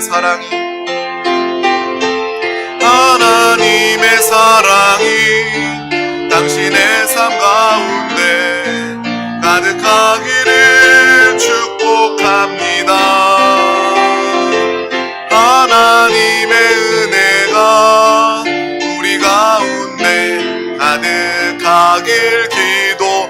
사랑이 하나님의 사랑이 당신의 삶 가운데 가득하기를 축복합니다. 하나님의 은혜가 우리 가운데 가득하길 기도합니다.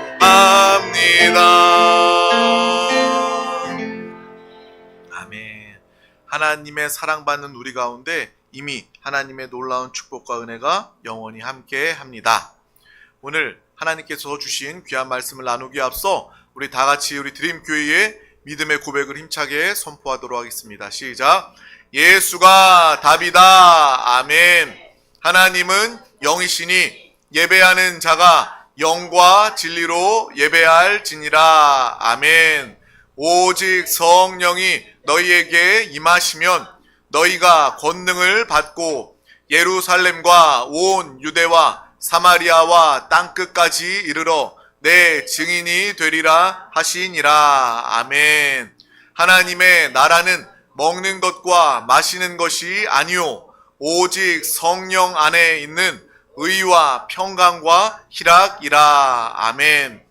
아멘. 하나님의 사랑받는 우리 가운데 이미 하나님의 놀라운 축복과 은혜가 영원히 함께 합니다. 오늘 하나님께서 주신 귀한 말씀을 나누기에 앞서 우리 다 같이 우리 드림교회의 믿음의 고백을 힘차게 선포하도록 하겠습니다. 시작. 예수가 답이다. 아멘. 하나님은 영이시니 예배하는 자가 영과 진리로 예배할지니라. 아멘. 오직 성령이 너희에게 임하시면 너희가 권능을 받고 예루살렘과 온 유대와 사마리아와 땅끝까지 이르러 내 증인이 되리라 하시니라. 아멘. 하나님의 나라는 먹는 것과 마시는 것이 아니요 오직 성령 안에 있는 의와 평강과 희락이라. 아멘.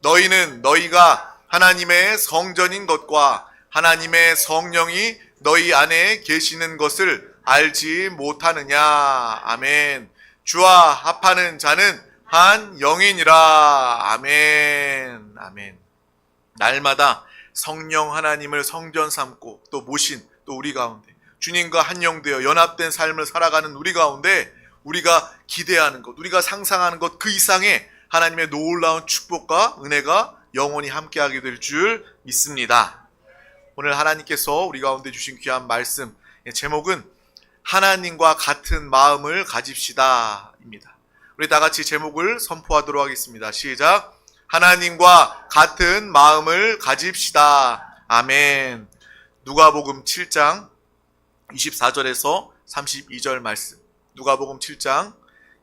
너희는 너희가 하나님의 성전인 것과 하나님의 성령이 너희 안에 계시는 것을 알지 못하느냐. 아멘. 주와 합하는 자는 한 영이니라. 아멘. 아멘. 날마다 성령 하나님을 성전 삼고 또 모신 또 우리 가운데 주님과 한 영되어 연합된 삶을 살아가는 우리 가운데 우리가 기대하는 것, 우리가 상상하는 것 그 이상의 하나님의 놀라운 축복과 은혜가 영원히 함께하게 될 줄 믿습니다. 오늘 하나님께서 우리 가운데 주신 귀한 말씀 제목은 하나님과 같은 마음을 가집시다 입니다. 우리 다 같이 제목을 선포하도록 하겠습니다. 시작. 하나님과 같은 마음을 가집시다. 아멘. 누가복음 7장 24절에서 32절 말씀. 누가복음 7장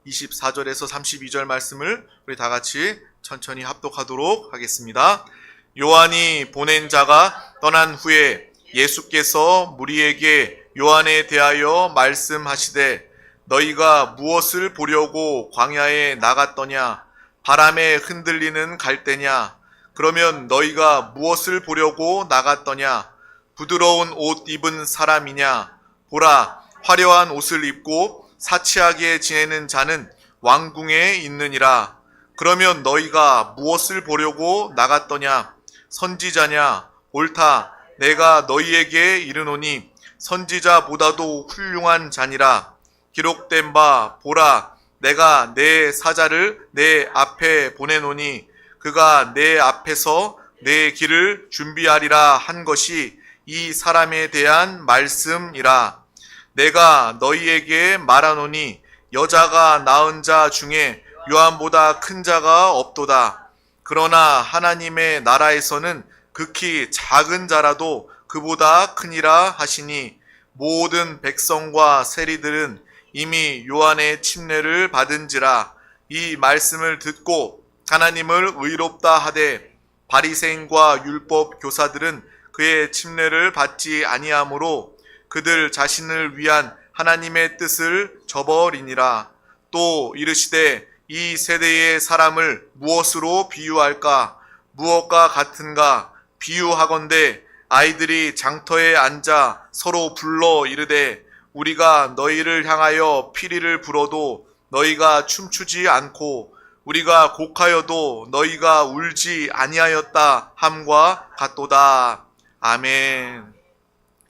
24절에서 32절 말씀을 우리 다 같이 천천히 합독하도록 하겠습니다. 요한이 보낸 자가 떠난 후에 예수께서 무리에게 요한에 대하여 말씀하시되 너희가 무엇을 보려고 광야에 나갔더냐? 바람에 흔들리는 갈대냐? 그러면 너희가 무엇을 보려고 나갔더냐? 부드러운 옷 입은 사람이냐? 보라, 화려한 옷을 입고 사치하게 지내는 자는 왕궁에 있느니라. 그러면 너희가 무엇을 보려고 나갔더냐? 선지자냐? 옳다. 내가 너희에게 이르노니 선지자보다도 훌륭한 자니라. 기록된 바 보라, 내가 내 사자를 내 앞에 보내노니 그가 내 앞에서 내 길을 준비하리라 한 것이 이 사람에 대한 말씀이라. 내가 너희에게 말하노니 여자가 낳은 자 중에 요한보다 큰 자가 없도다. 그러나 하나님의 나라에서는 극히 작은 자라도 그보다 크니라 하시니 모든 백성과 세리들은 이미 요한의 침례를 받은지라. 이 말씀을 듣고 하나님을 의롭다 하되 바리새인과 율법 교사들은 그의 침례를 받지 아니하므로 그들 자신을 위한 하나님의 뜻을 저버리니라. 또 이르시되 이 세대의 사람을 무엇으로 비유할까? 무엇과 같은가? 비유하건대 아이들이 장터에 앉아 서로 불러 이르되 우리가 너희를 향하여 피리를 불어도 너희가 춤추지 않고 우리가 곡하여도 너희가 울지 아니하였다 함과 같도다. 아멘.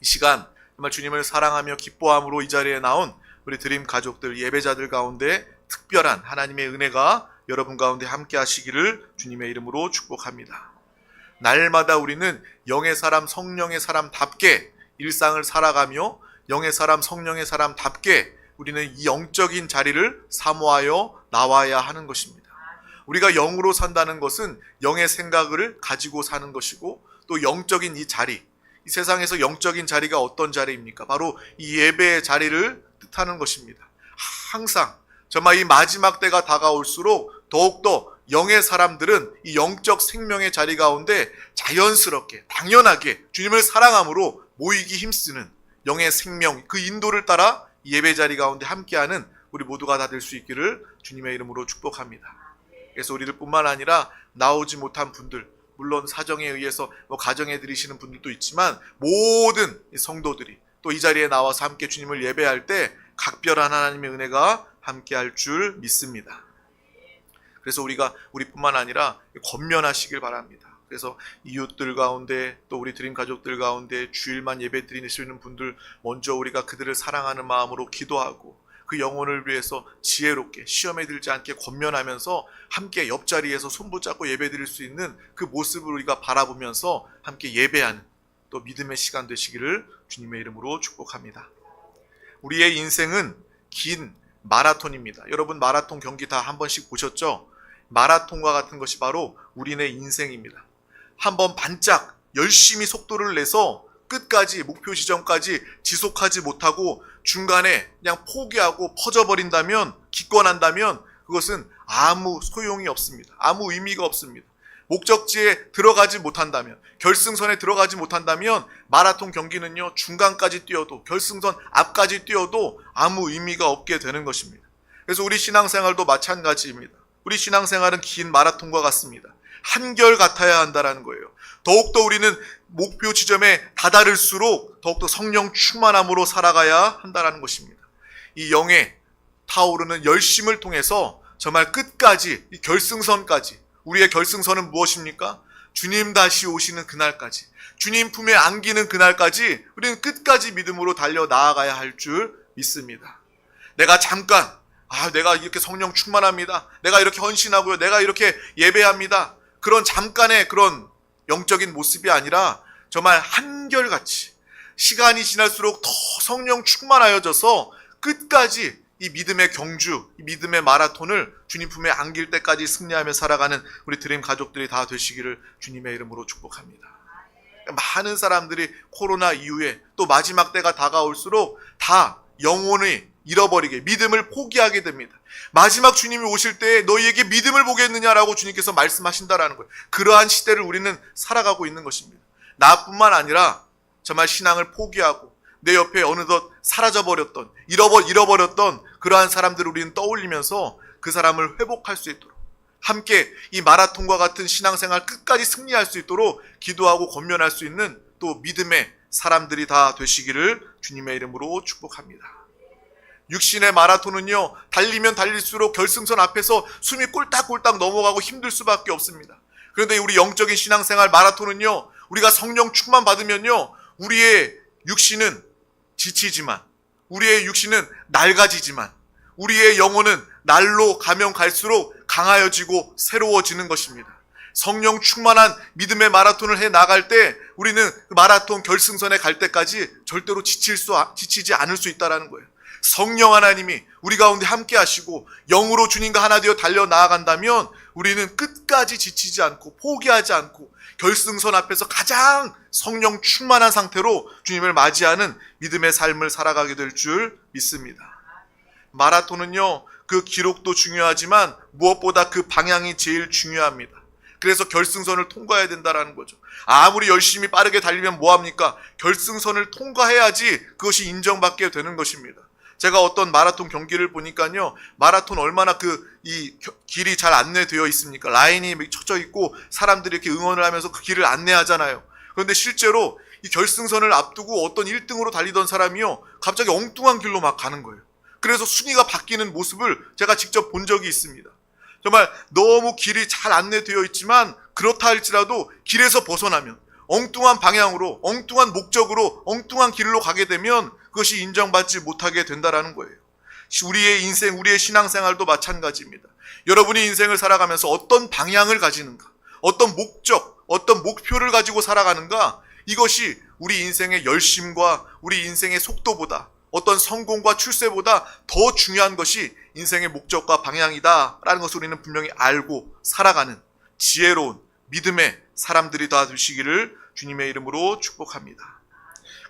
이 시간 정말 주님을 사랑하며 기뻐함으로 이 자리에 나온 우리 드림 가족들, 예배자들 가운데 특별한 하나님의 은혜가 여러분 가운데 함께 하시기를 주님의 이름으로 축복합니다. 날마다 우리는 영의 사람, 성령의 사람답게 일상을 살아가며 영의 사람, 성령의 사람답게 우리는 이 영적인 자리를 사모하여 나와야 하는 것입니다. 우리가 영으로 산다는 것은 영의 생각을 가지고 사는 것이고 또 영적인 이 자리, 이 세상에서 영적인 자리가 어떤 자리입니까? 바로 이 예배의 자리를 뜻하는 것입니다. 항상 정말 이 마지막 때가 다가올수록 더욱더 영의 사람들은 이 영적 생명의 자리 가운데 자연스럽게 당연하게 주님을 사랑함으로 모이기 힘쓰는 영의 생명, 그 인도를 따라 예배 자리 가운데 함께하는 우리 모두가 다 될 수 있기를 주님의 이름으로 축복합니다. 그래서 우리들 뿐만 아니라 나오지 못한 분들, 물론 사정에 의해서 가정에 들이시는 분들도 있지만 모든 성도들이 또 이 자리에 나와서 함께 주님을 예배할 때 각별한 하나님의 은혜가 함께할 줄 믿습니다. 그래서 우리뿐만 아니라 권면하시길 바랍니다. 그래서 이웃들 가운데 또 우리 드림 가족들 가운데 주일만 예배 드리시는 분들 먼저 우리가 그들을 사랑하는 마음으로 기도하고 그 영혼을 위해서 지혜롭게 시험에 들지 않게 권면하면서 함께 옆자리에서 손붙잡고 예배 드릴 수 있는 그 모습을 우리가 바라보면서 함께 예배하는 또 믿음의 시간 되시기를 주님의 이름으로 축복합니다. 우리의 인생은 긴 마라톤입니다. 여러분 마라톤 경기 다 한 번씩 보셨죠? 마라톤과 같은 것이 바로 우리네 인생입니다. 한번 반짝 열심히 속도를 내서 끝까지 목표 지점까지 지속하지 못하고 중간에 그냥 포기하고 퍼져버린다면, 기권한다면 그것은 아무 소용이 없습니다. 아무 의미가 없습니다. 목적지에 들어가지 못한다면, 결승선에 들어가지 못한다면 마라톤 경기는요 중간까지 뛰어도 결승선 앞까지 뛰어도 아무 의미가 없게 되는 것입니다. 그래서 우리 신앙생활도 마찬가지입니다. 우리 신앙생활은 긴 마라톤과 같습니다. 한결 같아야 한다는 거예요. 더욱더 우리는 목표 지점에 다다를수록 더욱더 성령 충만함으로 살아가야 한다는 것입니다. 이 영의 타오르는 열심을 통해서 정말 끝까지 이 결승선까지, 우리의 결승선은 무엇입니까? 주님 다시 오시는 그날까지, 주님 품에 안기는 그날까지 우리는 끝까지 믿음으로 달려 나아가야 할 줄 믿습니다. 내가 잠깐 내가 이렇게 성령 충만합니다. 내가 이렇게 헌신하고요. 내가 이렇게 예배합니다. 그런 잠깐의 그런 영적인 모습이 아니라 정말 한결같이 시간이 지날수록 더 성령 충만하여져서 끝까지 이 믿음의 경주, 이 믿음의 마라톤을 주님 품에 안길 때까지 승리하며 살아가는 우리 드림 가족들이 다 되시기를 주님의 이름으로 축복합니다. 많은 사람들이 코로나 이후에 또 마지막 때가 다가올수록 다 영혼을 잃어버리게, 믿음을 포기하게 됩니다. 마지막 주님이 오실 때 너희에게 믿음을 보겠느냐라고 주님께서 말씀하신다라는 거예요. 그러한 시대를 우리는 살아가고 있는 것입니다. 나뿐만 아니라 정말 신앙을 포기하고 내 옆에 어느덧 사라져버렸던, 잃어버렸던 그러한 사람들을 우리는 떠올리면서 그 사람을 회복할 수 있도록 함께 이 마라톤과 같은 신앙생활 끝까지 승리할 수 있도록 기도하고 권면할 수 있는 또 믿음의 사람들이 다 되시기를 주님의 이름으로 축복합니다. 육신의 마라톤은요, 달리면 달릴수록 결승선 앞에서 숨이 꼴딱꼴딱 넘어가고 힘들 수밖에 없습니다. 그런데 우리 영적인 신앙생활 마라톤은요, 우리가 성령 충만 받으면요, 우리의 육신은 지치지만, 우리의 육신은 낡아지지만, 우리의 영혼은 날로 가면 갈수록 강하여지고 새로워지는 것입니다. 성령 충만한 믿음의 마라톤을 해 나갈 때 우리는 그 마라톤 결승선에 갈 때까지 절대로 지치지 않을 수 있다는 거예요. 성령 하나님이 우리 가운데 함께 하시고 영으로 주님과 하나 되어 달려 나아간다면 우리는 끝까지 지치지 않고 포기하지 않고 결승선 앞에서 가장 성령 충만한 상태로 주님을 맞이하는 믿음의 삶을 살아가게 될 줄 믿습니다. 마라톤은요, 그 기록도 중요하지만 무엇보다 그 방향이 제일 중요합니다. 그래서 결승선을 통과해야 된다는 거죠. 아무리 열심히 빠르게 달리면 뭐합니까? 결승선을 통과해야지 그것이 인정받게 되는 것입니다. 제가 어떤 마라톤 경기를 보니까요, 마라톤 얼마나 이 길이 잘 안내되어 있습니까? 라인이 쳐져 있고 사람들이 이렇게 응원을 하면서 그 길을 안내하잖아요. 그런데 실제로 이 결승선을 앞두고 어떤 1등으로 달리던 사람이요, 갑자기 엉뚱한 길로 막 가는 거예요. 그래서 순위가 바뀌는 모습을 제가 직접 본 적이 있습니다. 정말 너무 길이 잘 안내되어 있지만 그렇다 할지라도 길에서 벗어나면 엉뚱한 방향으로, 엉뚱한 목적으로, 엉뚱한 길로 가게 되면 그것이 인정받지 못하게 된다라는 거예요. 우리의 인생, 우리의 신앙생활도 마찬가지입니다. 여러분이 인생을 살아가면서 어떤 방향을 가지는가, 어떤 목적, 어떤 목표를 가지고 살아가는가, 이것이 우리 인생의 열심과 우리 인생의 속도보다, 어떤 성공과 출세보다 더 중요한 것이 인생의 목적과 방향이다라는 것을 우리는 분명히 알고 살아가는 지혜로운 믿음의 사람들이 다 되시기를 주님의 이름으로 축복합니다.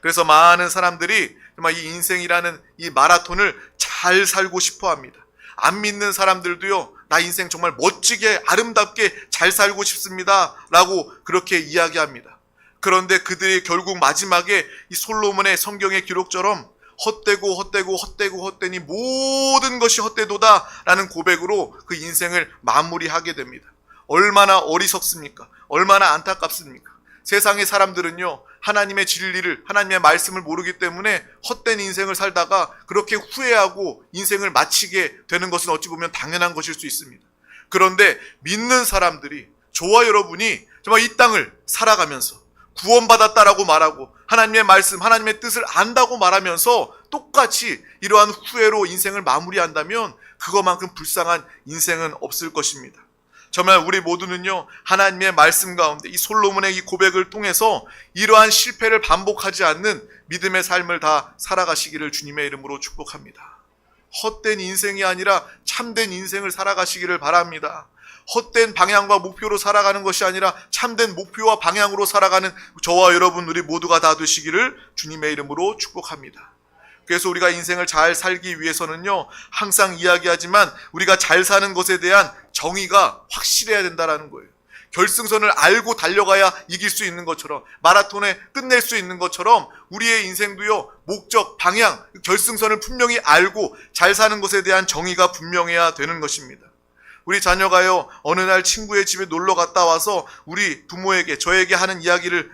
그래서 많은 사람들이 정말 이 인생이라는 이 마라톤을 잘 살고 싶어 합니다. 안 믿는 사람들도요, 나 인생 정말 멋지게 아름답게 잘 살고 싶습니다 라고 그렇게 이야기합니다. 그런데 그들이 결국 마지막에 이 솔로몬의 성경의 기록처럼 헛되니 모든 것이 헛되도다 라는 고백으로 그 인생을 마무리하게 됩니다. 얼마나 어리석습니까? 얼마나 안타깝습니까? 세상의 사람들은요, 하나님의 진리를, 하나님의 말씀을 모르기 때문에 헛된 인생을 살다가 그렇게 후회하고 인생을 마치게 되는 것은 어찌 보면 당연한 것일 수 있습니다. 그런데 믿는 사람들이, 저와 여러분이 정말 이 땅을 살아가면서 구원받았다라고 말하고 하나님의 말씀, 하나님의 뜻을 안다고 말하면서 똑같이 이러한 후회로 인생을 마무리한다면 그것만큼 불쌍한 인생은 없을 것입니다. 정말 우리 모두는요, 하나님의 말씀 가운데 이 솔로몬의 이 고백을 통해서 이러한 실패를 반복하지 않는 믿음의 삶을 다 살아가시기를 주님의 이름으로 축복합니다. 헛된 인생이 아니라 참된 인생을 살아가시기를 바랍니다. 헛된 방향과 목표로 살아가는 것이 아니라 참된 목표와 방향으로 살아가는 저와 여러분 우리 모두가 다 되시기를 주님의 이름으로 축복합니다. 그래서 우리가 인생을 잘 살기 위해서는요, 항상 이야기하지만 우리가 잘 사는 것에 대한 정의가 확실해야 된다는 거예요. 결승선을 알고 달려가야 이길 수 있는 것처럼, 마라톤에 끝낼 수 있는 것처럼 우리의 인생도요, 목적, 방향, 결승선을 분명히 알고 잘 사는 것에 대한 정의가 분명해야 되는 것입니다. 우리 자녀가요, 어느 날 친구의 집에 놀러 갔다 와서 우리 부모에게, 저에게 하는 이야기를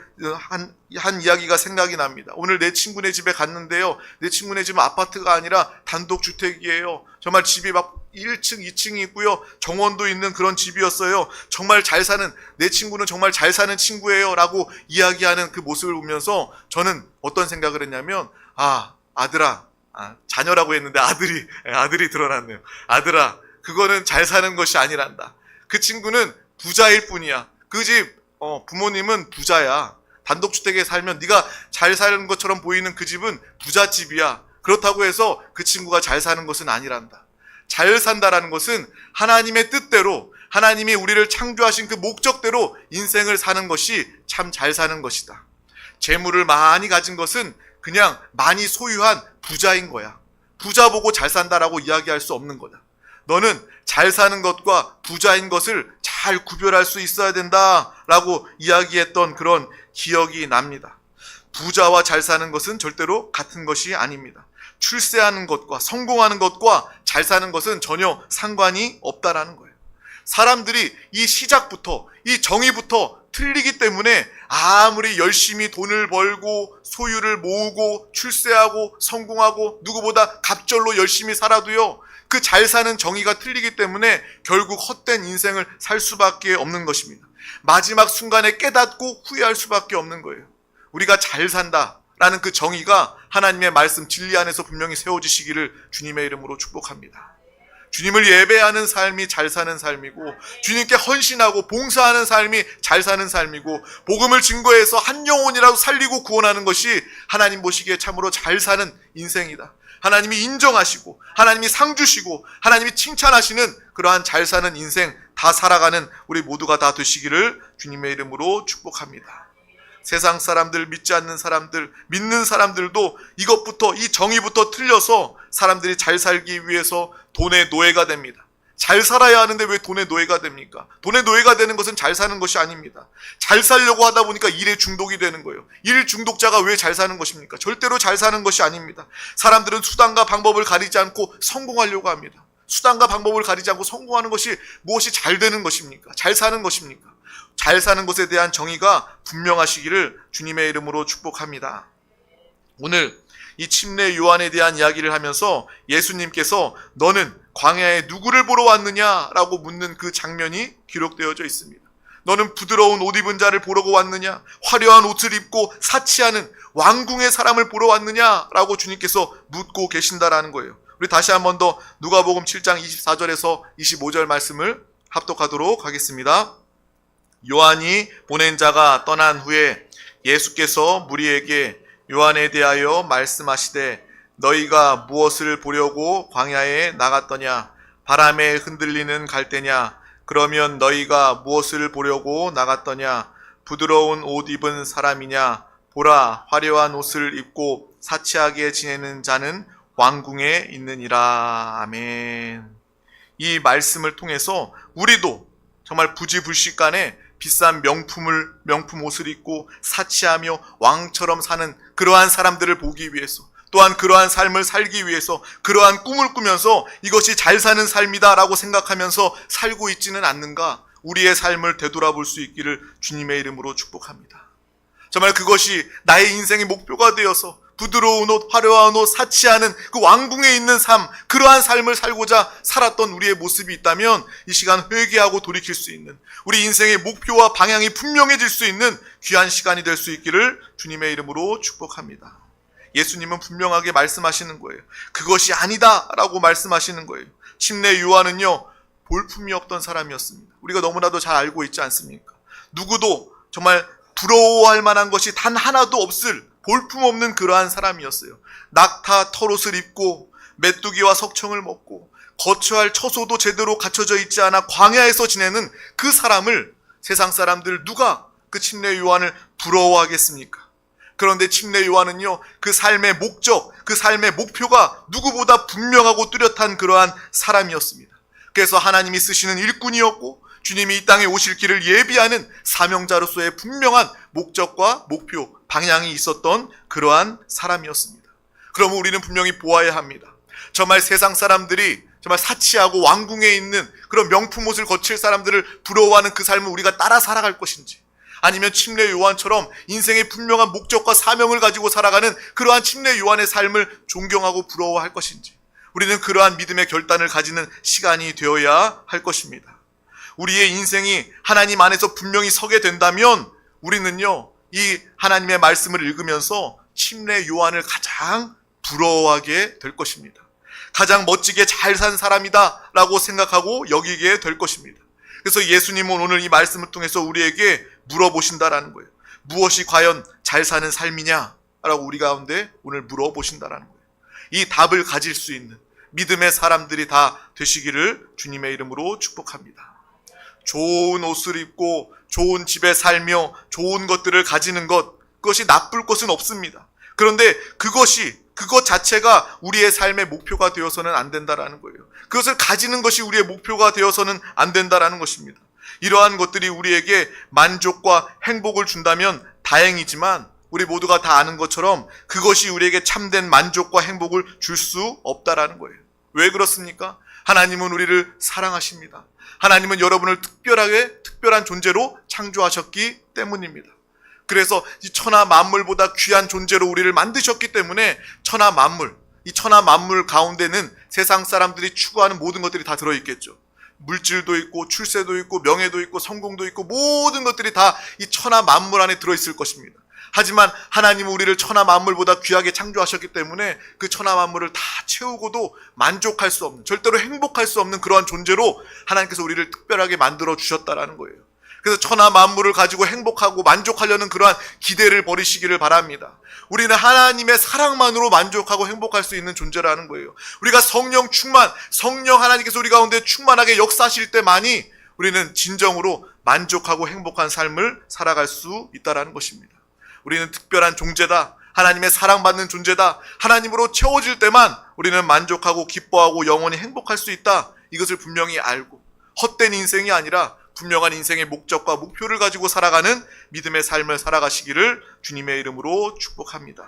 한 이야기가 생각이 납니다. 오늘 내 친구네 집에 갔는데요, 내 친구네 집은 아파트가 아니라 단독주택이에요. 정말 집이 막 1층, 2층이 있고요, 정원도 있는 그런 집이었어요. 정말 잘 사는, 내 친구는 정말 잘 사는 친구예요 라고 이야기하는 그 모습을 보면서 저는 어떤 생각을 했냐면, 아들아, 자녀라고 했는데 아들이 드러났네요. 아들아, 그거는 잘 사는 것이 아니란다. 그 친구는 부자일 뿐이야. 그 집 부모님은 부자야. 단독주택에 살면 네가 잘 사는 것처럼 보이는 그 집은 부잣집이야. 그렇다고 해서 그 친구가 잘 사는 것은 아니란다. 잘 산다라는 것은 하나님의 뜻대로, 하나님이 우리를 창조하신 그 목적대로 인생을 사는 것이 참 잘 사는 것이다. 재물을 많이 가진 것은 그냥 많이 소유한 부자인 거야. 부자 보고 잘 산다라고 이야기할 수 없는 거다. 너는 잘 사는 것과 부자인 것을 잘 구별할 수 있어야 된다라고 이야기했던 그런 기억이 납니다. 부자와 잘 사는 것은 절대로 같은 것이 아닙니다. 출세하는 것과 성공하는 것과 잘 사는 것은 전혀 상관이 없다라는 거예요. 사람들이 이 시작부터, 이 정의부터 틀리기 때문에 아무리 열심히 돈을 벌고 소유를 모으고 출세하고 성공하고 누구보다 갑절로 열심히 살아도요, 그 잘 사는 정의가 틀리기 때문에 결국 헛된 인생을 살 수밖에 없는 것입니다. 마지막 순간에 깨닫고 후회할 수밖에 없는 거예요. 우리가 잘 산다라는 그 정의가 하나님의 말씀 진리 안에서 분명히 세워지시기를 주님의 이름으로 축복합니다. 주님을 예배하는 삶이 잘 사는 삶이고, 주님께 헌신하고 봉사하는 삶이 잘 사는 삶이고, 복음을 증거해서 한 영혼이라도 살리고 구원하는 것이 하나님 보시기에 참으로 잘 사는 인생이다. 하나님이 인정하시고, 하나님이 상 주시고, 하나님이 칭찬하시는 그러한 잘 사는 인생 다 살아가는 우리 모두가 다 되시기를 주님의 이름으로 축복합니다. 세상 사람들, 믿지 않는 사람들, 믿는 사람들도 이것부터, 이 정의부터 틀려서 사람들이 잘 살기 위해서 돈의 노예가 됩니다. 잘 살아야 하는데 왜 돈의 노예가 됩니까? 돈의 노예가 되는 것은 잘 사는 것이 아닙니다. 잘 살려고 하다 보니까 일에 중독이 되는 거예요. 일 중독자가 왜 잘 사는 것입니까? 절대로 잘 사는 것이 아닙니다. 사람들은 수단과 방법을 가리지 않고 성공하려고 합니다. 수단과 방법을 가리지 않고 성공하는 것이 무엇이 잘 되는 것입니까? 잘 사는 것입니까? 잘 사는 것에 대한 정의가 분명하시기를 주님의 이름으로 축복합니다. 오늘 이 침례 요한에 대한 이야기를 하면서 예수님께서 너는 광야에 누구를 보러 왔느냐라고 묻는 그 장면이 기록되어져 있습니다. 너는 부드러운 옷 입은 자를 보러 왔느냐? 화려한 옷을 입고 사치하는 왕궁의 사람을 보러 왔느냐라고 주님께서 묻고 계신다라는 거예요. 우리 다시 한 번 더 누가복음 7장 24절에서 25절 말씀을 합독하도록 하겠습니다. 요한이 보낸 자가 떠난 후에 예수께서 무리에게 요한에 대하여 말씀하시되 너희가 무엇을 보려고 광야에 나갔더냐? 바람에 흔들리는 갈대냐? 그러면 너희가 무엇을 보려고 나갔더냐? 부드러운 옷 입은 사람이냐? 보라, 화려한 옷을 입고 사치하게 지내는 자는 왕궁에 있느니라. 아멘. 이 말씀을 통해서 우리도 정말 부지불식간에 비싼 명품 옷을 입고 사치하며 왕처럼 사는 그러한 사람들을 보기 위해서, 또한 그러한 삶을 살기 위해서 그러한 꿈을 꾸면서 이것이 잘 사는 삶이다라고 생각하면서 살고 있지는 않는가? 우리의 삶을 되돌아볼 수 있기를 주님의 이름으로 축복합니다. 정말 그것이 나의 인생의 목표가 되어서 부드러운 옷, 화려한 옷, 사치하는 그 왕궁에 있는 삶, 그러한 삶을 살고자 살았던 우리의 모습이 있다면 이 시간 회개하고 돌이킬 수 있는, 우리 인생의 목표와 방향이 분명해질 수 있는 귀한 시간이 될 수 있기를 주님의 이름으로 축복합니다. 예수님은 분명하게 말씀하시는 거예요. 그것이 아니다 라고 말씀하시는 거예요. 침례 요한은요, 볼품이 없던 사람이었습니다. 우리가 너무나도 잘 알고 있지 않습니까? 누구도 정말 부러워할 만한 것이 단 하나도 없을 볼품없는 그러한 사람이었어요. 낙타 털옷을 입고 메뚜기와 석청을 먹고 거처할 처소도 제대로 갖춰져 있지 않아 광야에서 지내는 그 사람을 세상 사람들 누가 그 침례 요한을 부러워하겠습니까? 그런데 침례 요한은요, 그 삶의 목적, 그 삶의 목표가 누구보다 분명하고 뚜렷한 그러한 사람이었습니다. 그래서 하나님이 쓰시는 일꾼이었고 주님이 이 땅에 오실 길을 예비하는 사명자로서의 분명한 목적과 목표, 방향이 있었던 그러한 사람이었습니다. 그러면 우리는 분명히 보아야 합니다. 정말 세상 사람들이 정말 사치하고 왕궁에 있는 그런 명품 옷을 거칠 사람들을 부러워하는 그 삶을 우리가 따라 살아갈 것인지, 아니면 침례 요한처럼 인생의 분명한 목적과 사명을 가지고 살아가는 그러한 침례 요한의 삶을 존경하고 부러워할 것인지, 우리는 그러한 믿음의 결단을 가지는 시간이 되어야 할 것입니다. 우리의 인생이 하나님 안에서 분명히 서게 된다면 우리는요, 이 하나님의 말씀을 읽으면서 침례 요한을 가장 부러워하게 될 것입니다. 가장 멋지게 잘 산 사람이다 라고 생각하고 여기게 될 것입니다. 그래서 예수님은 오늘 이 말씀을 통해서 우리에게 물어보신다라는 거예요. 무엇이 과연 잘 사는 삶이냐 라고 우리 가운데 오늘 물어보신다라는 거예요. 이 답을 가질 수 있는 믿음의 사람들이 다 되시기를 주님의 이름으로 축복합니다. 좋은 옷을 입고 좋은 집에 살며 좋은 것들을 가지는 것, 그것이 나쁠 것은 없습니다. 그런데 그것 자체가 우리의 삶의 목표가 되어서는 안 된다라는 거예요. 그것을 가지는 것이 우리의 목표가 되어서는 안 된다라는 것입니다. 이러한 것들이 우리에게 만족과 행복을 준다면 다행이지만 우리 모두가 다 아는 것처럼 그것이 우리에게 참된 만족과 행복을 줄 수 없다라는 거예요. 왜 그렇습니까? 하나님은 우리를 사랑하십니다. 하나님은 여러분을 특별한 존재로 창조하셨기 때문입니다. 그래서 이 천하 만물보다 귀한 존재로 우리를 만드셨기 때문에 이 천하 만물 가운데는 세상 사람들이 추구하는 모든 것들이 다 들어있겠죠. 물질도 있고 출세도 있고 명예도 있고 성공도 있고 모든 것들이 다 이 천하 만물 안에 들어있을 것입니다. 하지만 하나님은 우리를 천하 만물보다 귀하게 창조하셨기 때문에 그 천하 만물을 다 채우고도 만족할 수 없는, 절대로 행복할 수 없는 그러한 존재로 하나님께서 우리를 특별하게 만들어 주셨다라는 거예요. 그래서 천하 만물을 가지고 행복하고 만족하려는 그러한 기대를 버리시기를 바랍니다. 우리는 하나님의 사랑만으로 만족하고 행복할 수 있는 존재라는 거예요. 우리가 성령 하나님께서 우리 가운데 충만하게 역사하실 때만이 우리는 진정으로 만족하고 행복한 삶을 살아갈 수 있다라는 것입니다. 우리는 특별한 존재다, 하나님의 사랑받는 존재다, 하나님으로 채워질 때만 우리는 만족하고 기뻐하고 영원히 행복할 수 있다, 이것을 분명히 알고 헛된 인생이 아니라 분명한 인생의 목적과 목표를 가지고 살아가는 믿음의 삶을 살아가시기를 주님의 이름으로 축복합니다.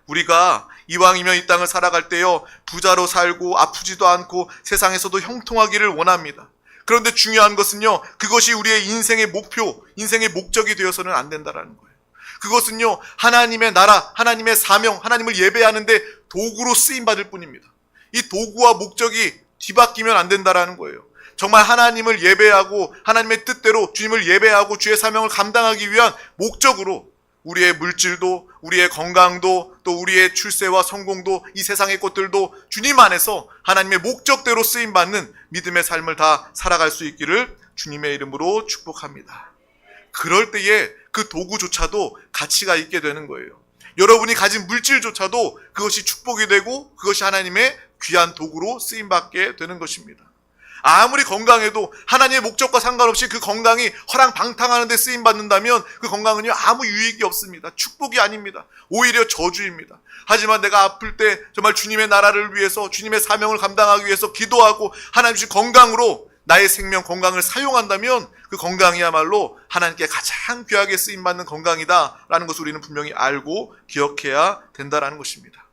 우리가 이왕이면 이 땅을 살아갈 때요, 부자로 살고 아프지도 않고 세상에서도 형통하기를 원합니다. 그런데 중요한 것은요, 그것이 우리의 인생의 목표, 인생의 목적이 되어서는 안 된다는 거예요. 그것은요, 하나님의 나라, 하나님의 사명, 하나님을 예배하는데 도구로 쓰임받을 뿐입니다. 이 도구와 목적이 뒤바뀌면 안 된다는 거예요. 정말 하나님을 예배하고 하나님의 뜻대로 주님을 예배하고 주의 사명을 감당하기 위한 목적으로 우리의 물질도, 우리의 건강도, 또 우리의 출세와 성공도, 이 세상의 것들도 주님 안에서 하나님의 목적대로 쓰임받는 믿음의 삶을 다 살아갈 수 있기를 주님의 이름으로 축복합니다. 그럴 때에 그 도구조차도 가치가 있게 되는 거예요. 여러분이 가진 물질조차도 그것이 축복이 되고 그것이 하나님의 귀한 도구로 쓰임받게 되는 것입니다. 아무리 건강해도 하나님의 목적과 상관없이 그 건강이 허랑방탕하는 데 쓰임받는다면 그 건강은요, 아무 유익이 없습니다. 축복이 아닙니다. 오히려 저주입니다. 하지만 내가 아플 때 정말 주님의 나라를 위해서, 주님의 사명을 감당하기 위해서 기도하고 하나님 주신 건강으로 나의 생명 건강을 사용한다면 그 건강이야말로 하나님께 가장 귀하게 쓰임받는 건강이다라는 것을 우리는 분명히 알고 기억해야 된다라는 것입니다.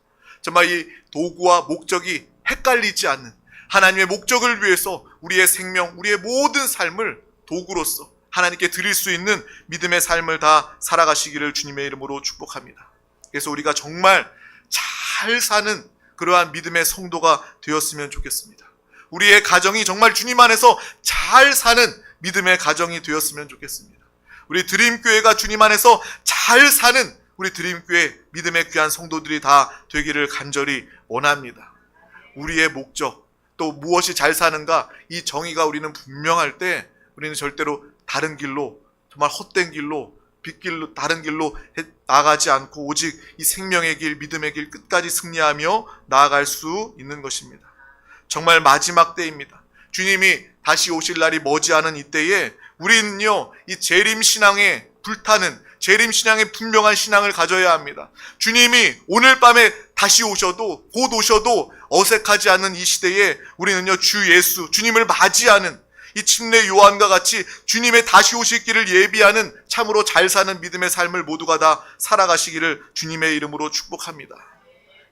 정말 이 도구와 목적이 헷갈리지 않는 하나님의 목적을 위해서 우리의 생명, 우리의 모든 삶을 도구로서 하나님께 드릴 수 있는 믿음의 삶을 다 살아가시기를 주님의 이름으로 축복합니다. 그래서 우리가 정말 잘 사는 그러한 믿음의 성도가 되었으면 좋겠습니다. 우리의 가정이 정말 주님 안에서 잘 사는 믿음의 가정이 되었으면 좋겠습니다. 우리 드림교회가 주님 안에서 잘 사는 우리 드림교회 믿음의 귀한 성도들이 다 되기를 간절히 원합니다. 우리의 목적, 또 무엇이 잘 사는가, 이 정의가 우리는 분명할 때 우리는 절대로 다른 길로, 정말 헛된 길로, 빗길로, 다른 길로 나아가지 않고 오직 이 생명의 길, 믿음의 길 끝까지 승리하며 나아갈 수 있는 것입니다. 정말 마지막 때입니다. 주님이 다시 오실 날이 머지않은 이때에 우리는요, 이 재림신앙에 불타는, 재림신앙의 분명한 신앙을 가져야 합니다. 주님이 오늘 밤에 다시 오셔도, 곧 오셔도 어색하지 않는 이 시대에 우리는요, 주 예수, 주님을 맞이하는 이 침례 요한과 같이 주님의 다시 오실 길을 예비하는 참으로 잘 사는 믿음의 삶을 모두가 다 살아가시기를 주님의 이름으로 축복합니다.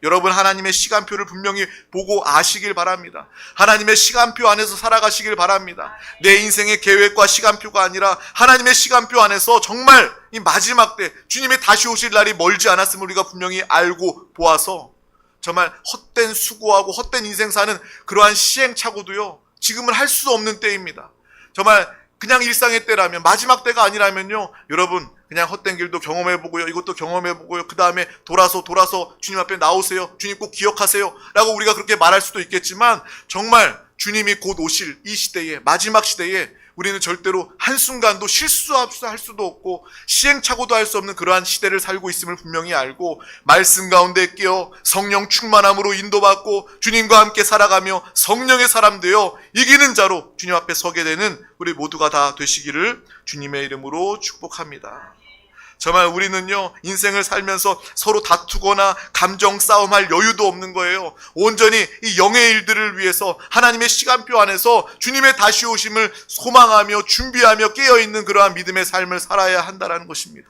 여러분, 하나님의 시간표를 분명히 보고 아시길 바랍니다. 하나님의 시간표 안에서 살아가시길 바랍니다. 내 인생의 계획과 시간표가 아니라 하나님의 시간표 안에서 정말 이 마지막 때 주님의 다시 오실 날이 멀지 않았음을 우리가 분명히 알고 보아서 정말 헛된 수고하고 헛된 인생 사는 그러한 시행착오도요, 지금은 할 수 없는 때입니다. 정말 그냥 일상의 때라면, 마지막 때가 아니라면요, 여러분 그냥 헛된 길도 경험해보고요, 이것도 경험해보고요, 그 다음에 돌아서 주님 앞에 나오세요, 주님 꼭 기억하세요 라고 우리가 그렇게 말할 수도 있겠지만, 정말 주님이 곧 오실 이 시대에, 마지막 시대에 우리는 절대로 한순간도 실수할 수도 없고 시행착오도 할 수 없는 그러한 시대를 살고 있음을 분명히 알고 말씀 가운데 끼어 성령 충만함으로 인도받고 주님과 함께 살아가며 성령의 사람 되어 이기는 자로 주님 앞에 서게 되는 우리 모두가 다 되시기를 주님의 이름으로 축복합니다. 정말 우리는요, 인생을 살면서 서로 다투거나 감정 싸움할 여유도 없는 거예요. 온전히 이 영의 일들을 위해서 하나님의 시간표 안에서 주님의 다시 오심을 소망하며 준비하며 깨어있는 그러한 믿음의 삶을 살아야 한다는 것입니다.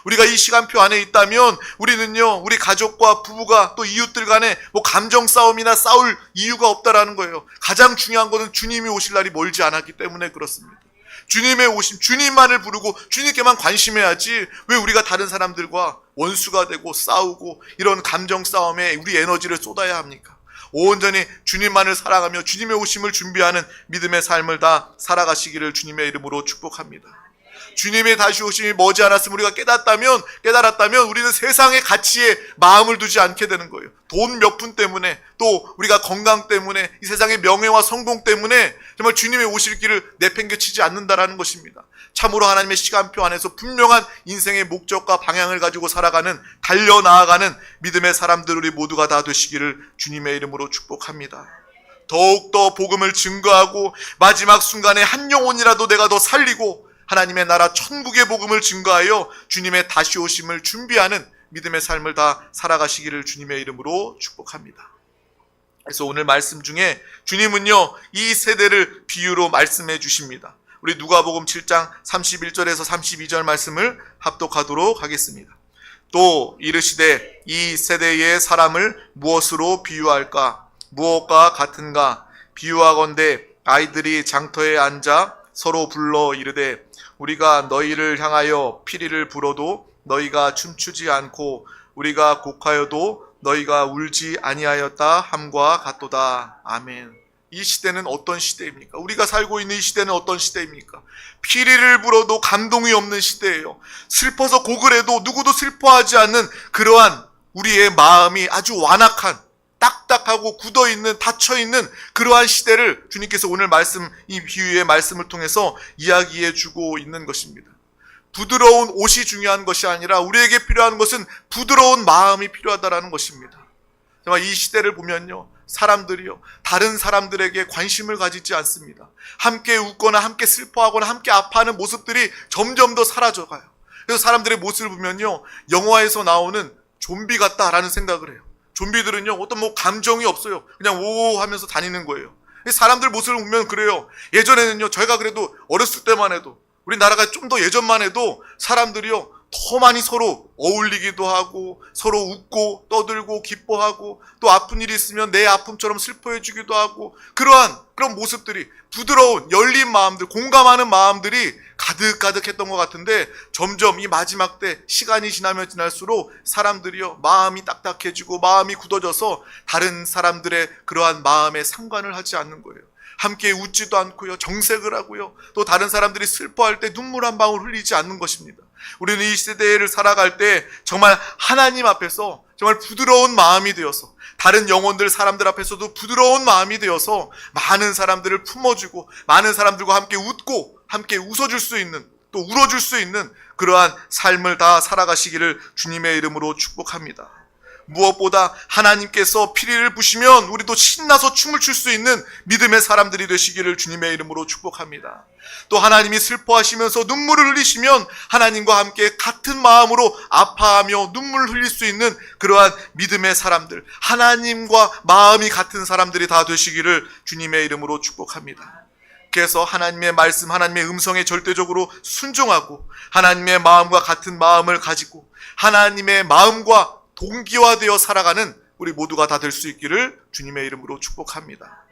우리가 이 시간표 안에 있다면 우리는요, 우리 가족과 부부가 또 이웃들 간에 뭐 감정 싸움이나 싸울 이유가 없다라는 거예요. 가장 중요한 것은 주님이 오실 날이 멀지 않았기 때문에 그렇습니다. 주님의 오심, 주님만을 부르고 주님께만 관심해야지 왜 우리가 다른 사람들과 원수가 되고 싸우고 이런 감정 싸움에 우리 에너지를 쏟아야 합니까? 온전히 주님만을 사랑하며 주님의 오심을 준비하는 믿음의 삶을 다 살아가시기를 주님의 이름으로 축복합니다. 주님의 다시 오심이 머지않았으면 우리가 깨달았다면 우리는 세상의 가치에 마음을 두지 않게 되는 거예요. 돈 몇 푼 때문에, 또 우리가 건강 때문에, 이 세상의 명예와 성공 때문에 정말 주님의 오실 길을 내팽개치지 않는다라는 것입니다. 참으로 하나님의 시간표 안에서 분명한 인생의 목적과 방향을 가지고 살아가는, 달려나아가는 믿음의 사람들 우리 모두가 다 되시기를 주님의 이름으로 축복합니다. 더욱더 복음을 증거하고 마지막 순간에 한 영혼이라도 내가 더 살리고 하나님의 나라 천국의 복음을 증거하여 주님의 다시 오심을 준비하는 믿음의 삶을 다 살아가시기를 주님의 이름으로 축복합니다. 그래서 오늘 말씀 중에 주님은요, 이 세대를 비유로 말씀해 주십니다. 우리 누가복음 7장 31절에서 32절 말씀을 합독하도록 하겠습니다. 또 이르시되 이 세대의 사람을 무엇으로 비유할까? 무엇과 같은가? 비유하건대 아이들이 장터에 앉아 서로 불러 이르되 우리가 너희를 향하여 피리를 불어도 너희가 춤추지 않고 우리가 곡하여도 너희가 울지 아니하였다 함과 같도다. 아멘. 이 시대는 어떤 시대입니까? 우리가 살고 있는 이 시대는 어떤 시대입니까? 피리를 불어도 감동이 없는 시대예요. 슬퍼서 곡을 해도 누구도 슬퍼하지 않는 그러한 우리의 마음이 아주 완악한, 딱딱하고 굳어있는, 닫혀있는 그러한 시대를 주님께서 오늘 이 비유의 말씀을 통해서 이야기해 주고 있는 것입니다. 부드러운 옷이 중요한 것이 아니라 우리에게 필요한 것은 부드러운 마음이 필요하다는 것입니다. 정말 이 시대를 보면요, 사람들이요, 다른 사람들에게 관심을 가지지 않습니다. 함께 웃거나 함께 슬퍼하거나 함께 아파하는 모습들이 점점 더 사라져가요. 그래서 사람들의 모습을 보면요, 영화에서 나오는 좀비 같다라는 생각을 해요. 좀비들은요, 어떤 감정이 없어요. 그냥 오 하면서 다니는 거예요. 사람들 모습을 보면 그래요. 예전에는요, 저희가 그래도 어렸을 때만 해도, 우리나라가 좀 더 예전만 해도 사람들이요, 더 많이 서로 어울리기도 하고, 서로 웃고 떠들고 기뻐하고, 또 아픈 일이 있으면 내 아픔처럼 슬퍼해 주기도 하고, 그런 모습들이, 부드러운 열린 마음들, 공감하는 마음들이 가득가득했던 것 같은데, 점점 이 마지막 때 시간이 지나면 지날수록 사람들이요, 마음이 딱딱해지고 마음이 굳어져서 다른 사람들의 그러한 마음에 상관을 하지 않는 거예요. 함께 웃지도 않고요, 정색을 하고요, 또 다른 사람들이 슬퍼할 때 눈물 한 방울 흘리지 않는 것입니다. 우리는 이 시대를 살아갈 때 정말 하나님 앞에서 정말 부드러운 마음이 되어서, 다른 영혼들, 사람들 앞에서도 부드러운 마음이 되어서 많은 사람들을 품어주고 많은 사람들과 함께 웃고 함께 웃어줄 수 있는, 또 울어줄 수 있는 그러한 삶을 다 살아가시기를 주님의 이름으로 축복합니다. 무엇보다 하나님께서 피리를 부시면 우리도 신나서 춤을 출 수 있는 믿음의 사람들이 되시기를 주님의 이름으로 축복합니다. 또 하나님이 슬퍼하시면서 눈물을 흘리시면 하나님과 함께 같은 마음으로 아파하며 눈물을 흘릴 수 있는 그러한 믿음의 사람들, 하나님과 마음이 같은 사람들이 다 되시기를 주님의 이름으로 축복합니다. 그래서 하나님의 말씀, 하나님의 음성에 절대적으로 순종하고 하나님의 마음과 같은 마음을 가지고 하나님의 마음과 동기화되어 살아가는 우리 모두가 다 될 수 있기를 주님의 이름으로 축복합니다.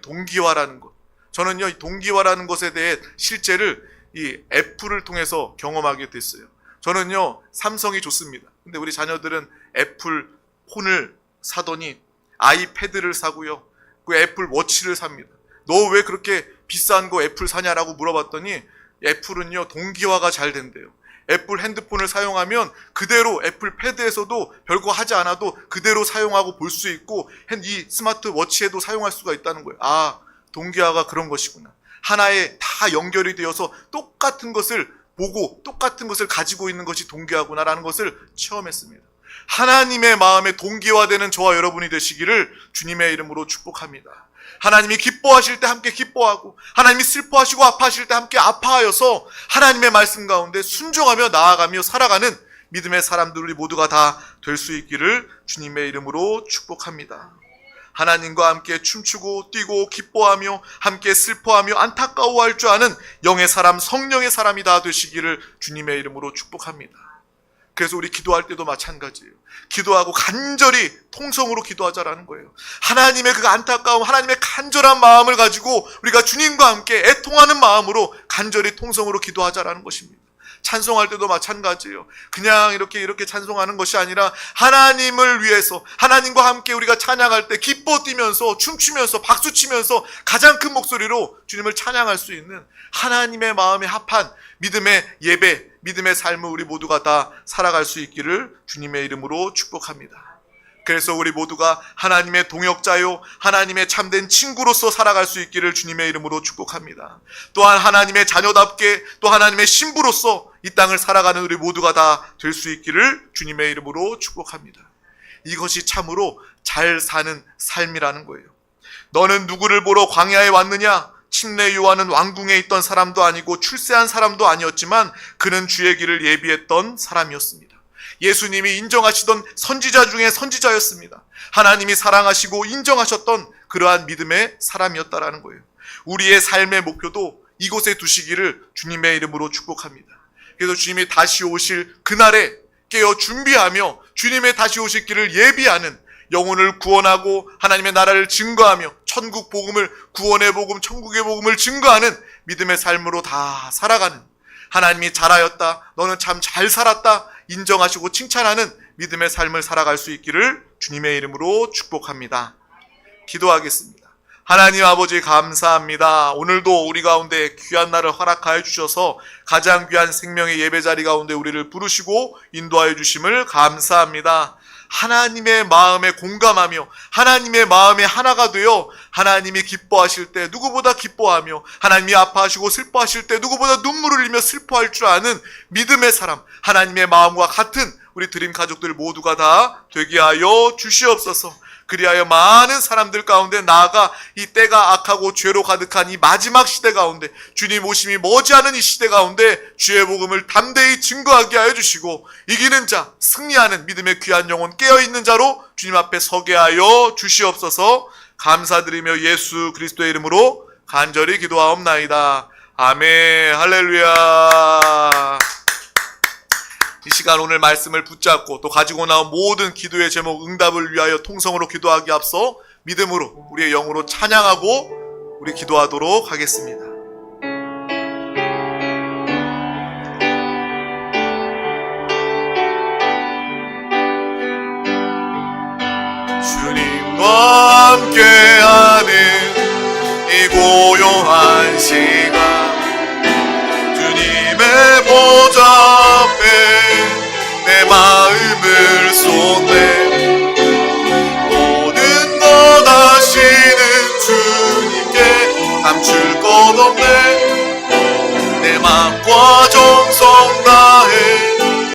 동기화라는 것, 저는요, 이 동기화라는 것에 대해 실제를 이 애플을 통해서 경험하게 됐어요. 저는요, 삼성이 좋습니다. 근데 우리 자녀들은 애플 폰을 사더니 아이패드를 사고요, 그 애플 워치를 삽니다. 너 왜 그렇게 비싼 거 애플 사냐라고 물어봤더니 애플은요, 동기화가 잘 된대요. 애플 핸드폰을 사용하면 그대로 애플 패드에서도 별거 하지 않아도 그대로 사용하고 볼 수 있고, 이 스마트 워치에도 사용할 수가 있다는 거예요. 아, 동기화가 그런 것이구나. 하나에 다 연결이 되어서 똑같은 것을 보고 똑같은 것을 가지고 있는 것이 동기화구나라는 것을 체험했습니다. 하나님의 마음에 동기화되는 저와 여러분이 되시기를 주님의 이름으로 축복합니다. 하나님이 기뻐하실 때 함께 기뻐하고, 하나님이 슬퍼하시고 아파하실 때 함께 아파하여서 하나님의 말씀 가운데 순종하며 나아가며 살아가는 믿음의 사람들 우리 모두가 다 될 수 있기를 주님의 이름으로 축복합니다. 하나님과 함께 춤추고 뛰고 기뻐하며 함께 슬퍼하며 안타까워할 줄 아는 영의 사람, 성령의 사람이 다 되시기를 주님의 이름으로 축복합니다. 그래서 우리 기도할 때도 마찬가지예요. 기도하고 간절히 통성으로 기도하자라는 거예요. 하나님의 그 안타까움, 하나님의 간절한 마음을 가지고 우리가 주님과 함께 애통하는 마음으로 간절히 통성으로 기도하자라는 것입니다. 찬송할 때도 마찬가지예요. 그냥 이렇게 찬송하는 것이 아니라 하나님을 위해서, 하나님과 함께 우리가 찬양할 때 기뻐 뛰면서 춤추면서 박수치면서 가장 큰 목소리로 주님을 찬양할 수 있는 하나님의 마음에 합한 믿음의 예배, 믿음의 삶을 우리 모두가 다 살아갈 수 있기를 주님의 이름으로 축복합니다. 그래서 우리 모두가 하나님의 동역자요, 하나님의 참된 친구로서 살아갈 수 있기를 주님의 이름으로 축복합니다. 또한 하나님의 자녀답게, 또 하나님의 신부로서 이 땅을 살아가는 우리 모두가 다 될 수 있기를 주님의 이름으로 축복합니다. 이것이 참으로 잘 사는 삶이라는 거예요. 너는 누구를 보러 광야에 왔느냐? 침례 요한은 왕궁에 있던 사람도 아니고 출세한 사람도 아니었지만 그는 주의 길을 예비했던 사람이었습니다. 예수님이 인정하시던 선지자 중에 선지자였습니다. 하나님이 사랑하시고 인정하셨던 그러한 믿음의 사람이었다라는 거예요. 우리의 삶의 목표도 이곳에 두시기를 주님의 이름으로 축복합니다. 그래서 주님이 다시 오실 그날에 깨어 준비하며 주님의 다시 오실 길을 예비하는, 영혼을 구원하고 하나님의 나라를 증거하며 천국 복음을, 구원의 복음, 천국의 복음을 증거하는 믿음의 삶으로 다 살아가는, 하나님이 잘하였다, 너는 참 잘 살았다 인정하시고 칭찬하는 믿음의 삶을 살아갈 수 있기를 주님의 이름으로 축복합니다. 기도하겠습니다. 하나님 아버지 감사합니다. 오늘도 우리 가운데 귀한 날을 허락하여 주셔서 가장 귀한 생명의 예배 자리 가운데 우리를 부르시고 인도하여 주심을 감사합니다. 하나님의 마음에 공감하며 하나님의 마음에 하나가 되어 하나님이 기뻐하실 때 누구보다 기뻐하며 하나님이 아파하시고 슬퍼하실 때 누구보다 눈물을 흘리며 슬퍼할 줄 아는 믿음의 사람, 하나님의 마음과 같은 우리 드림 가족들 모두가 다 되게 하여 주시옵소서. 그리하여 많은 사람들 가운데 나아가 이 때가 악하고 죄로 가득한 이 마지막 시대 가운데, 주님 오심이 머지않은 이 시대 가운데 주의 복음을 담대히 증거하게 하여 주시고 이기는 자, 승리하는 믿음의 귀한 영혼 깨어있는 자로 주님 앞에 서게 하여 주시옵소서. 감사드리며 예수 그리스도의 이름으로 간절히 기도하옵나이다. 아멘. 할렐루야. 이 시간 오늘 말씀을 붙잡고 또 가지고 나온 모든 기도의 제목 응답을 위하여 통성으로 기도하기 앞서 믿음으로 우리의 영으로 찬양하고 우리 기도하도록 하겠습니다. 주님과 함께하는 이 고요한 시간 주님의 보좌 앞에 내 마음을 쏟네